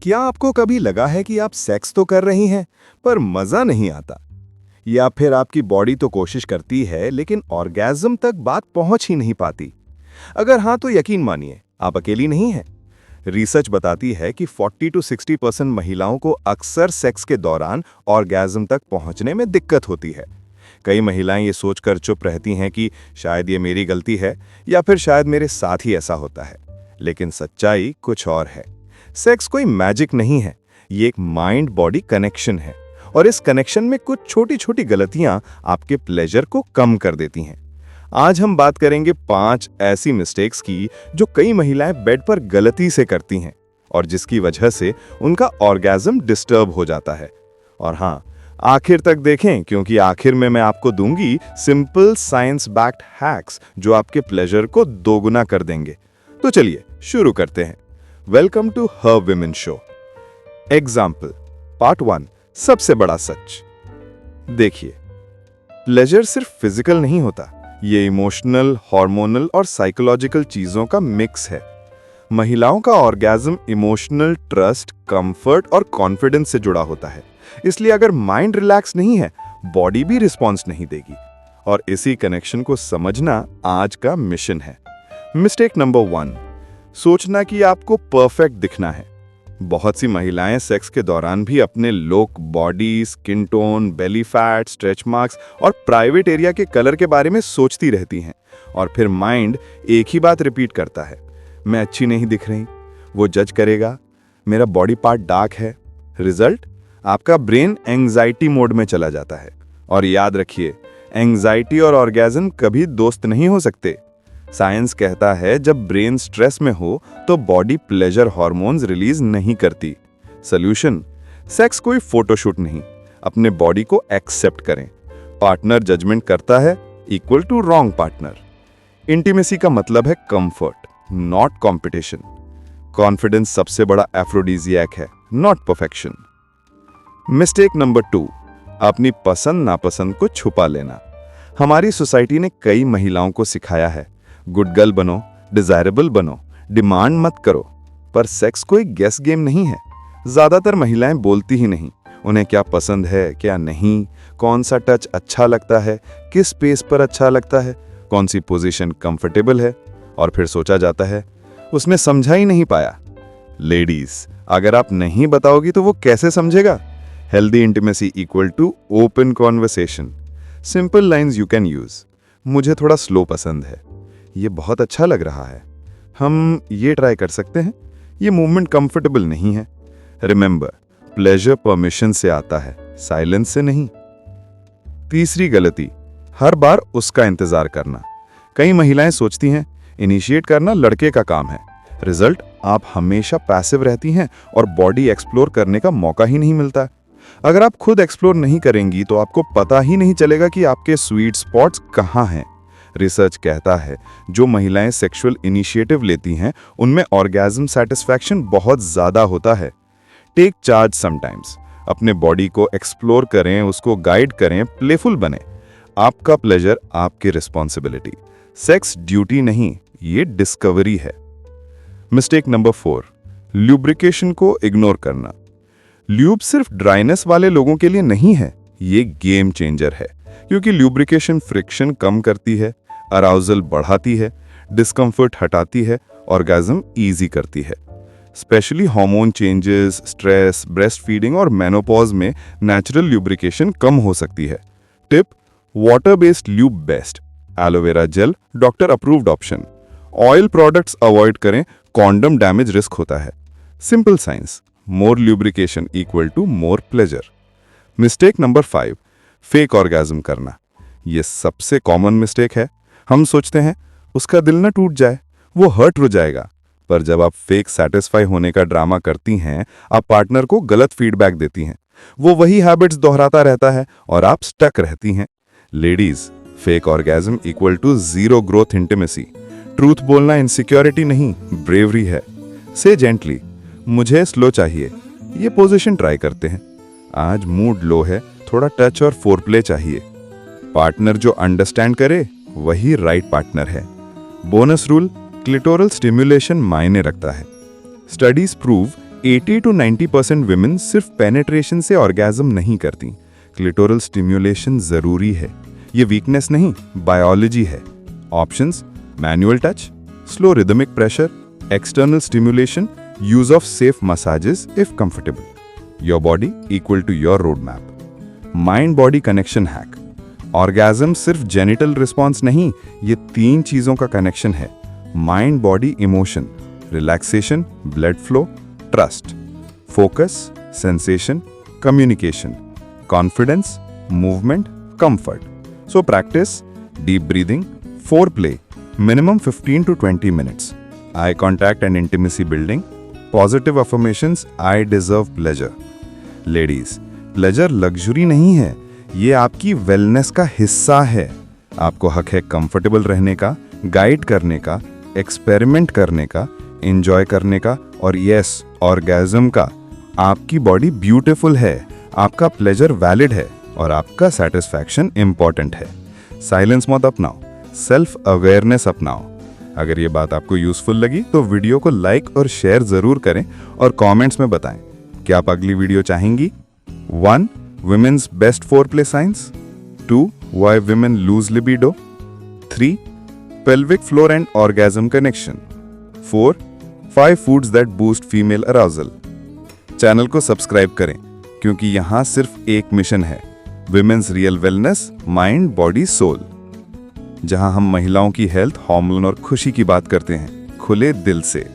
क्या आपको कभी लगा है कि आप सेक्स तो कर रही हैं पर मजा नहीं आता? या फिर आपकी बॉडी तो कोशिश करती है लेकिन ऑर्गेज्म तक बात पहुंच ही नहीं पाती? अगर हाँ तो यकीन मानिए आप अकेली नहीं हैं। रिसर्च बताती है कि 40 to 60% महिलाओं को अक्सर सेक्स के दौरान ऑर्गेज्म तक पहुंचने में दिक्कत होती है। कई महिलाएं ये सोचकर चुप रहती हैं कि शायद ये मेरी गलती है या फिर शायद मेरे साथ ही ऐसा होता है। लेकिन सच्चाई कुछ और है। सेक्स कोई मैजिक नहीं है, ये एक माइंड बॉडी कनेक्शन है और इस कनेक्शन में कुछ छोटी छोटी गलतियां आपके प्लेजर को कम कर देती हैं। आज हम बात करेंगे 5 ऐसी मिस्टेक्स की जो कई महिलाएं बेड पर गलती से करती हैं और जिसकी वजह से उनका ऑर्गेज्म डिस्टर्ब हो जाता है। और हाँ, आखिर तक देखें क्योंकि आखिर में मैं आपको दूंगी सिंपल साइंस बैक्ड हैक्स जो आपके प्लेजर को दोगुना कर देंगे। तो चलिए शुरू करते हैं। Welcome to her women show. Example part 1, सबसे बड़ा सच। देखिए, प्लेजर सिर्फ फिजिकल नहीं होता, ये इमोशनल, हार्मोनल और साइकोलॉजिकल चीजों का मिक्स है। महिलाओं का ऑर्गेज्म इमोशनल, ट्रस्ट, कंफर्ट और कॉन्फिडेंस से जुड़ा होता है। इसलिए अगर माइंड रिलैक्स नहीं है, बॉडी भी रिस्पॉन्स नहीं देगी। और इसी कनेक्शन को समझना आज का मिशन है। मिस्टेक नंबर 1, सोचना कि आपको परफेक्ट दिखना है। बहुत सी महिलाएं सेक्स के दौरान भी अपने look, body, skin tone, belly fat, stretch marks और प्राइवेट एरिया के कलर के बारे में सोचती रहती हैं और फिर माइंड एक ही बात रिपीट करता है, मैं अच्छी नहीं दिख रही, वो जज करेगा, मेरा बॉडी पार्ट डार्क है। रिजल्ट, आपका ब्रेन एंजाइटी मोड में चला जाता है। और याद रखिए, एंजाइटी और ऑर्गेज्म कभी दोस्त नहीं हो सकते। साइंस कहता है जब ब्रेन स्ट्रेस में हो तो बॉडी प्लेजर हार्मोन्स रिलीज नहीं करती। सॉल्यूशन, सेक्स कोई फोटोशूट नहीं, अपने बॉडी को एक्सेप्ट करें। पार्टनर जजमेंट करता है equal to wrong partner. Intimacy का मतलब है कंफर्ट, नॉट कंपटीशन। कॉन्फिडेंस सबसे बड़ा एफ्रोडीजियक है, नॉट परफेक्शन। मिस्टेक नंबर 2, अपनी पसंद नापसंद को छुपा लेना। हमारी सोसाइटी ने कई महिलाओं को सिखाया है, गुड गर्ल बनो, डिजायरेबल बनो, डिमांड मत करो। पर सेक्स कोई गेस गेम नहीं है। ज्यादातर महिलाएं बोलती ही नहीं, उन्हें क्या पसंद है क्या नहीं, कौन सा टच अच्छा लगता है, किस स्पेस पर अच्छा लगता है, कौन सी पोजीशन कंफर्टेबल है। और फिर सोचा जाता है उसने समझा ही नहीं पाया। लेडीज, अगर आप नहीं बताओगी तो वो कैसे समझेगा? Healthy intimacy equal to open conversation. Simple lines you can use. मुझे थोड़ा स्लो पसंद है, ये बहुत अच्छा लग रहा है, हम ये ट्राई कर सकते हैं, ये मूवमेंट कंफर्टेबल नहीं है। रिमेंबर, प्लेजर परमिशन से आता है, साइलेंस से नहीं। तीसरी गलती, हर बार उसका इंतजार करना। कई महिलाएं सोचती हैं इनिशिएट करना लड़के का काम है। रिजल्ट, आप हमेशा पैसिव रहती हैं और बॉडी एक्सप्लोर करने का मौका ही नहीं मिलता। अगर आप खुद एक्सप्लोर नहीं करेंगी तो आपको पता ही नहीं चलेगा कि आपके स्वीट स्पॉट्स कहाँ हैं। रिसर्च कहता है जो महिलाएं सेक्सुअल इनिशिएटिव लेती हैं उनमें ऑर्गेज्म सैटिस्फैक्शन बहुत ज्यादा होता है। टेक चार्ज समटाइम्स, अपने बॉडी को एक्सप्लोर करें, उसको गाइड करें, प्लेफुल बने। आपका प्लेजर आपकी रिस्पॉन्सिबिलिटी, सेक्स ड्यूटी नहीं, ये डिस्कवरी है। मिस्टेक नंबर 4, ल्यूब्रिकेशन को इग्नोर करना। ल्यूब सिर्फ ड्राइनेस वाले लोगों के लिए नहीं है, ये गेम चेंजर है क्योंकि ल्यूब्रिकेशन फ्रिक्शन कम करती है, अराउजल बढ़ाती है, डिस्कम्फर्ट हटाती है, ऑर्गेज्म इजी करती है। Specially hormone changes, stress, breast feeding और मेनोपॉज में नेचुरल ल्यूब्रिकेशन कम हो सकती है। Tip, water based lube best, aloe vera gel doctor approved option. Oil products avoid करें, कॉन्डम डैमेज रिस्क होता है। Simple science, more lubrication equal to more pleasure. Mistake number 5, fake orgasm करना। यह सबसे कॉमन मिस्टेक है। हम सोचते हैं उसका दिल ना टूट जाए, वो हर्ट हो जाएगा। पर जब आप फेक सेटिस्फाई होने का ड्रामा करती हैं, आप पार्टनर को गलत फीडबैक देती हैं, वो वही हैबिट्स दोहराता रहता है और आप स्टक रहती हैं। Ladies, fake orgasm equal to zero growth intimacy. Truth बोलना इनसिक्योरिटी नहीं, ब्रेवरी है। से जेंटली, मुझे स्लो चाहिए, ये पोजीशन ट्राई करते हैं। आज मूड लो है, थोड़ा टच और फोरप्ले चाहिए। पार्टनर जो अंडरस्टैंड करे वही राइट पार्टनर है। बोनस रूल, क्लिटोरल स्टिमुलेशन मायने रखता है। स्टडीज प्रूव 80 to 90% विमेन सिर्फ पेनिट्रेशन से ऑर्गेज्म नहीं करती। क्लिटोरल स्टिम्युलेशन जरूरी है। ये वीकनेस नहीं, बायोलॉजी है। Options: manual touch, slow rhythmic pressure, external stimulation, use of safe massages if comfortable. Your body equal to your road map. Mind body connection hack. Orgasm सिर्फ genital response नहीं, ये 3 चीजों का कनेक्शन है: mind, body, emotion, relaxation, blood flow, trust, focus, sensation, communication, confidence, movement, comfort. So practice deep breathing, foreplay, minimum 15 to 20 minutes, eye contact and intimacy building, positive affirmations, I deserve pleasure. Ladies, pleasure luxury नहीं है, ये आपकी wellness का हिस्सा है। आपको हक है कंफर्टेबल रहने का, गाइड करने का, एक्सपेरिमेंट करने का, एंजॉय करने का, और यस, ऑर्गेज्म का। आपकी बॉडी ब्यूटीफुल है, आपका प्लेजर वैलिड है, और आपका सेटिस्फैक्शन इंपॉर्टेंट है। साइलेंस मत अपनाओ, सेल्फ अवेयरनेस अपनाओ। अगर ये बात आपको यूजफुल लगी तो वीडियो को लाइक और शेयर जरूर करें और कमेंट्स में बताएं कि आप अगली वीडियो चाहेंगी। 1. Women's best foreplay signs. 2. Why women lose libido. 3. Pelvic floor and orgasm connection. 4. 5 foods that boost female arousal. Channel को सब्सक्राइब करें क्योंकि यहाँ सिर्फ एक मिशन है: women's real wellness, mind, body, soul. जहां हम महिलाओं की हेल्थ, हार्मोन और खुशी की बात करते हैं खुले दिल से।